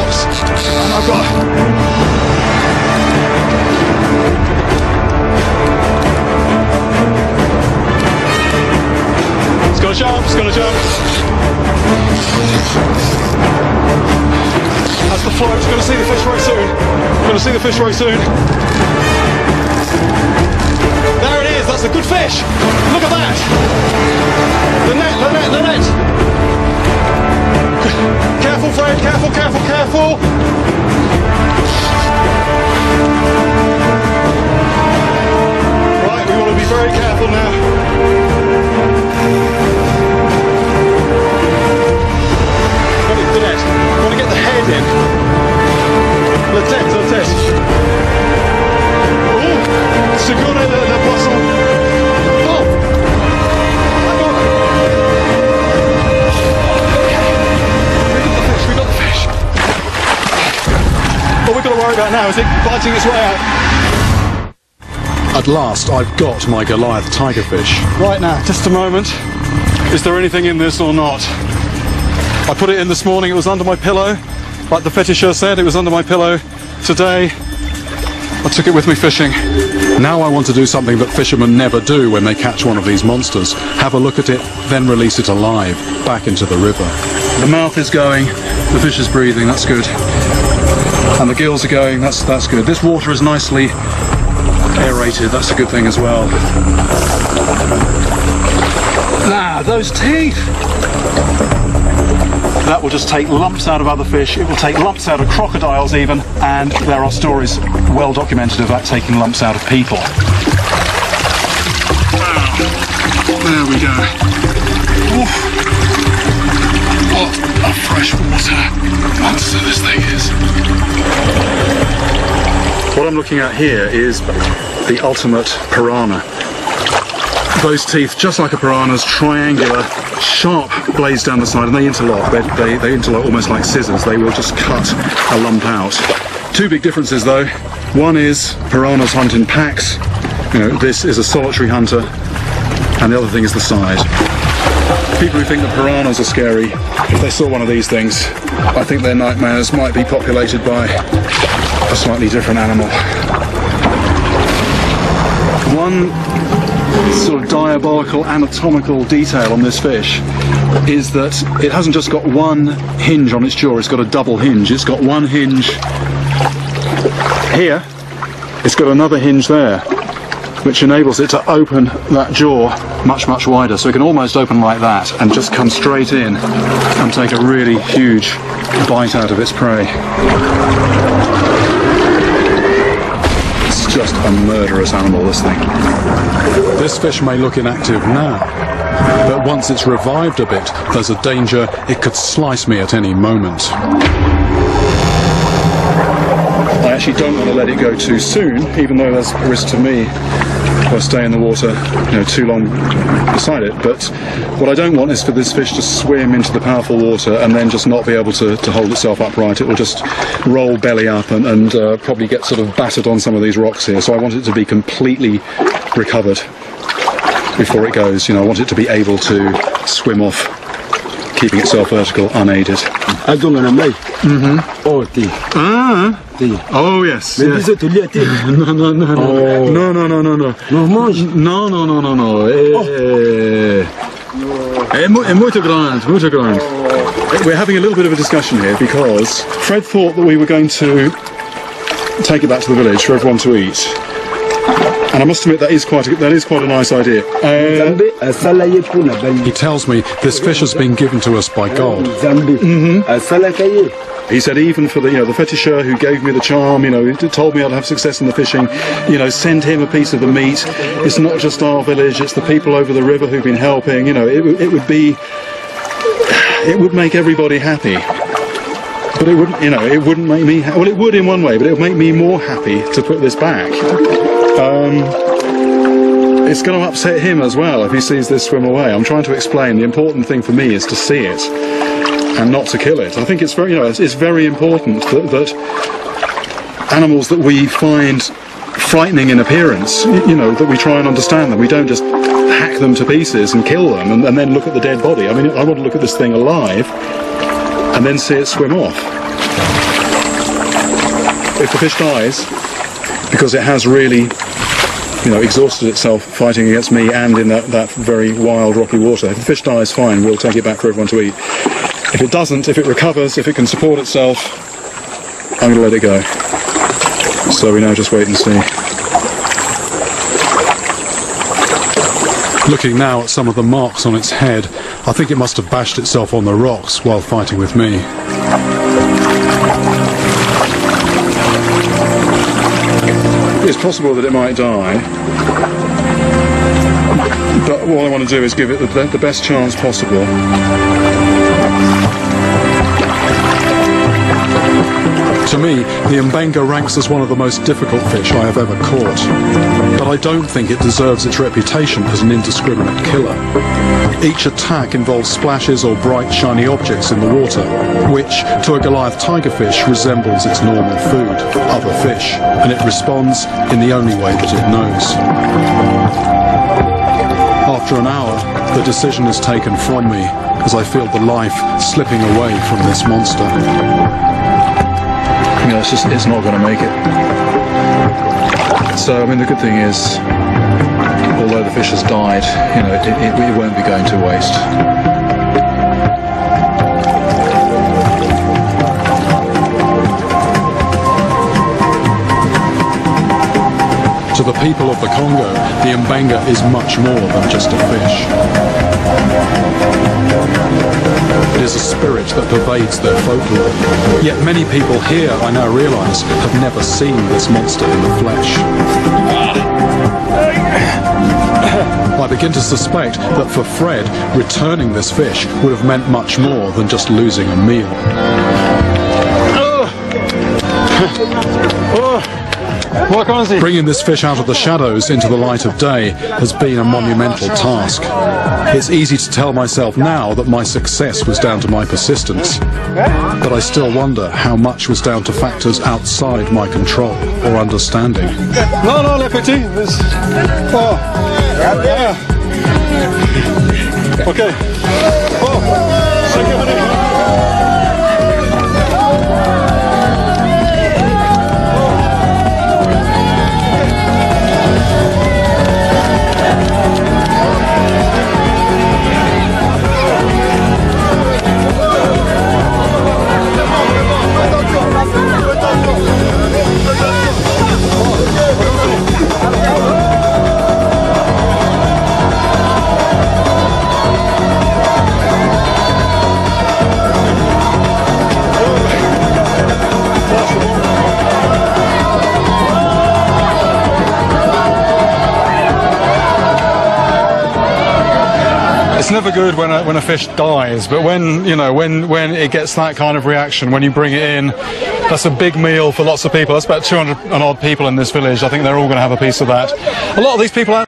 rocks. And I've got... It's gonna jump, it's gonna jump. That's the float, it's gonna see the fish very soon. Gonna see the fish very soon. There it is, that's a good fish. Look at that. The net, the net, the net. Careful, Fred, careful, careful, careful. Right, we want to be very careful now. The net. We want to get the head in. La tête, la tête. Oh, seconde le poisson. Oh, I got it. We got the fish. All we've got to worry about now is it biting its way out. At last, I've got my Goliath tigerfish. Right now, just a moment. Is there anything in this or not? I put it in this morning, it was under my pillow. Like the fetisher said, it was under my pillow. Today, I took it with me fishing. Now I want to do something that fishermen never do when they catch one of these monsters. Have a look at it, then release it alive, back into the river. The mouth is going, the fish is breathing, that's good. And the gills are going, that's good. This water is nicely aerated, that's a good thing as well. Ah, those teeth! That will just take lumps out of other fish, it will take lumps out of crocodiles even, and there are stories well documented of that taking lumps out of people. There we go. Oof. What a freshwater monster this thing is. What I'm looking at here is the ultimate piranha. Those teeth, just like a piranha's, triangular, sharp blades down the side, and they interlock. They interlock almost like scissors. They will just cut a lump out. Two big differences though. One is piranhas hunt in packs. You know, this is a solitary hunter, and the other thing is the size. People who think that piranhas are scary, if they saw one of these things, I think their nightmares might be populated by a slightly different animal. One sort of diabolical anatomical detail on this fish is that it hasn't just got one hinge on its jaw, it's got a double hinge. It's got one hinge here, it's got another hinge there, which enables it to open that jaw much wider, so it can almost open like that and just come straight in and take a really huge bite out of its prey. It's just a murderous animal, this thing. This fish may look inactive now, but once it's revived a bit, there's a danger it could slice me at any moment. I actually don't want to let it go too soon, even though there's a risk to me if I stay in the water, you know, too long beside it. But what I don't want is for this fish to swim into the powerful water and then just not be able to hold itself upright. It will just roll belly up and probably get sort of battered on some of these rocks here. So I want it to be completely recovered before it goes. You know, I want it to be able to swim off, keeping itself vertical, unaided. Oh, yes. No. Muito grande. We're having a little bit of a discussion here because Fred thought that we were going to take it back to the village for everyone to eat. And I must admit that is quite a nice idea. He tells me this fish has been given to us by God. He said even for the fetisher who gave me the charm, who told me I'd have success in the fishing, send him a piece of the meat. It's not just our village; it's the people over the river who've been helping. It would make everybody happy. But it wouldn't, it wouldn't make me. Well, it would in one way, but it would make me more happy to put this back. It's going to upset him as well if he sees this swim away. I'm trying to explain the important thing for me is to see it and not to kill it. I think it's very, it's very important that animals that we find frightening in appearance, that we try and understand them. We don't just hack them to pieces and kill them and then look at the dead body. I mean, I want to look at this thing alive and then see it swim off. if the fish dies, because it has really, you know, exhausted itself fighting against me and in that very wild rocky water, if the fish dies, fine, we'll take it back for everyone to eat. If it doesn't, if it recovers, if it can support itself, I'm going to let it go. So we now just wait and see. Looking now at some of the marks on its head, I think it must have bashed itself on the rocks while fighting with me. It's possible that it might die, but what I want to do is give it the best chance possible. To me, the mbenga ranks as one of the most difficult fish I have ever caught, but I don't think it deserves its reputation as an indiscriminate killer. Each attack involves splashes or bright shiny objects in the water, which, to a Goliath tigerfish, resembles its normal food, other fish, and it responds in the only way that it knows. After an hour, the decision is taken from me, as I feel the life slipping away from this monster. You know, it's not going to make it. So, I mean, the good thing is, although the fish has died, you know, it won't be going to waste. To the people of the Congo, the mbenga is much more than just a fish. It is a spirit that pervades their folklore. Yet many people here, I now realise, have never seen this monster in the flesh. I begin to suspect that for Fred, returning this fish would have meant much more than just losing a meal. Bringing this fish out of the shadows into the light of day has been a monumental task. It's easy to tell myself now that my success was down to my persistence, but I still wonder how much was down to factors outside my control or understanding. No, le petit. Okay. It's never good when a fish dies, but when it gets that kind of reaction, when you bring it in, that's a big meal for lots of people. That's about 200 and odd people in this village. I think they're all going to have a piece of that. A lot of these people